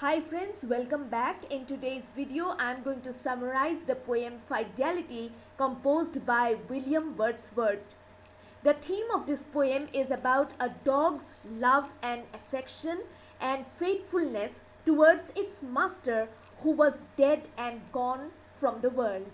Hi friends, welcome back. In today's video, I am going to summarize the poem Fidelity composed by William Wordsworth. The theme of this poem is about a dog's love and affection and faithfulness towards its master who was dead and gone from the world.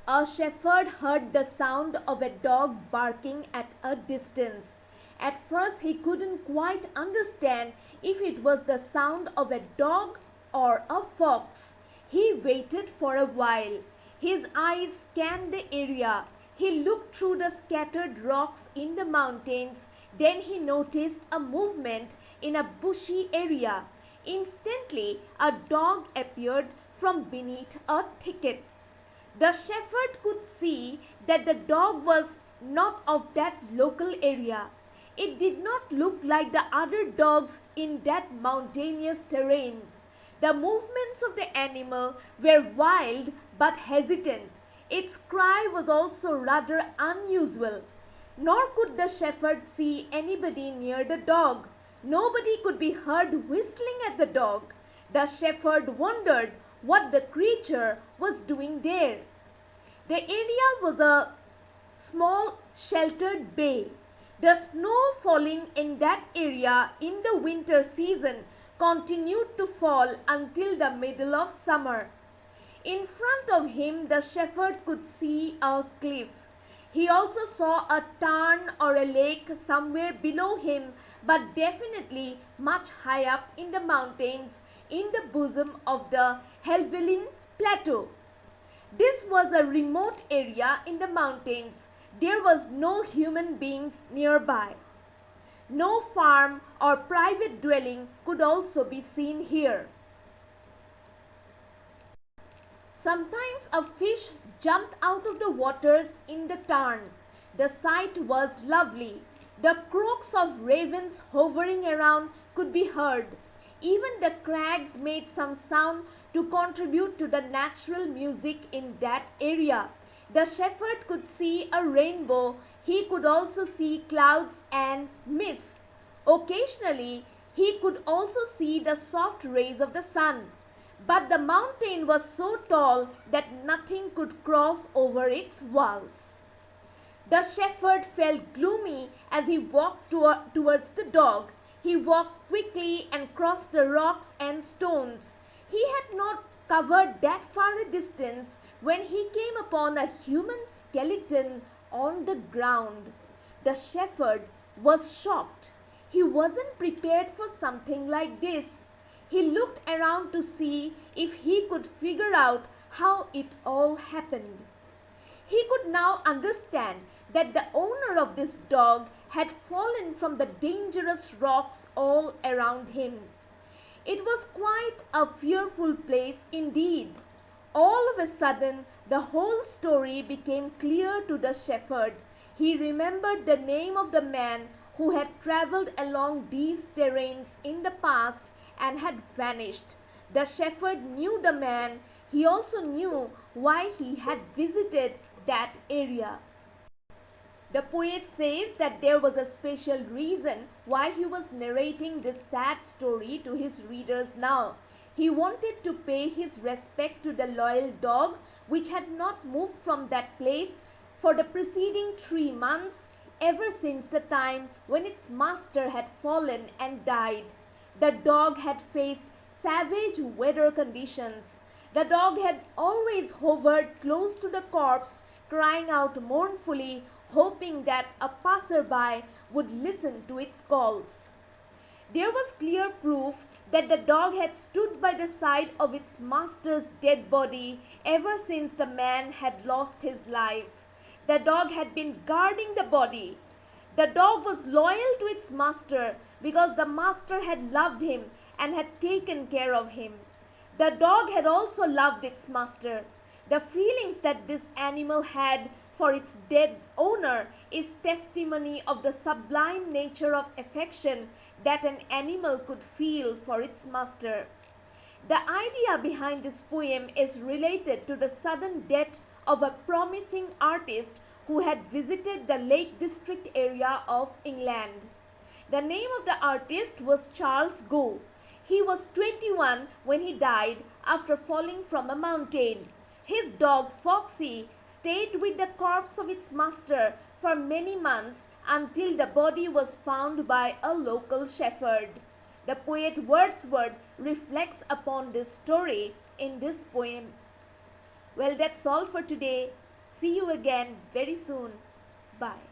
A shepherd heard the sound of a dog barking at a distance. At first he couldn't quite understand if it was the sound of a dog or a fox. He waited for a while. His eyes scanned the area. He looked through the scattered rocks in the mountains. Then he noticed a movement in a bushy area. Instantly a dog appeared from beneath a thicket. The shepherd could see that the dog was not of that local area. It did not look like the other dogs in that mountainous terrain. The movements of the animal were wild but hesitant. Its cry was also rather unusual. Nor could the shepherd see anybody near the dog. Nobody could be heard whistling at the dog. The shepherd wondered what the creature was doing there. The area was a small sheltered bay. The snow falling in that area in the winter season continued to fall until the middle of summer. In front of him the shepherd could see a cliff. He also saw a tarn or a lake somewhere below him, but definitely much high up in the mountains in the bosom of the Helvellyn plateau. This was a remote area in the mountains. There was no human beings nearby. No farm or private dwelling could also be seen here. Sometimes a fish jumped out of the waters in the tarn. The sight was lovely. The croaks of ravens hovering around could be heard. Even the crags made some sound to contribute to the natural music in that area. The shepherd could see a rainbow. He could also see clouds and mist. Occasionally, he could also see the soft rays of the sun. But the mountain was so tall that nothing could cross over its walls. The shepherd felt gloomy as he walked towards the dog. He walked quickly and crossed the rocks and stones. He had not covered that far a distance when he came upon a human skeleton on the ground. The shepherd was shocked. He wasn't prepared for something like this. He looked around to see if he could figure out how it all happened. He could now understand that the owner of this dog had fallen from the dangerous rocks all around him. It was quite a fearful place indeed. All of a sudden, the whole story became clear to the shepherd. He remembered the name of the man who had travelled along these terrains in the past and had vanished. The shepherd knew the man. He also knew why he had visited that area. The poet says that there was a special reason why he was narrating this sad story to his readers now. He wanted to pay his respect to the loyal dog which had not moved from that place for the preceding 3 months, ever since the time when its master had fallen and died. The dog had faced savage weather conditions. The dog had always hovered close to the corpse, crying out mournfully, hoping that a passerby would listen to its calls. There was clear proof that the dog had stood by the side of its master's dead body ever since the man had lost his life. The dog had been guarding the body. The dog was loyal to its master because the master had loved him and had taken care of him. The dog had also loved its master. The feelings that this animal had for its dead owner is testimony of the sublime nature of affection that an animal could feel for its master. The idea behind this poem is related to the sudden death of a promising artist who had visited the Lake District area of England. The name of the artist was Charles Gough. He was 21 when he died after falling from a mountain. His dog Foxy stayed with the corpse of its master for many months until the body was found by a local shepherd. The poet Wordsworth reflects upon this story in this poem. Well, that's all for today. See you again very soon. Bye.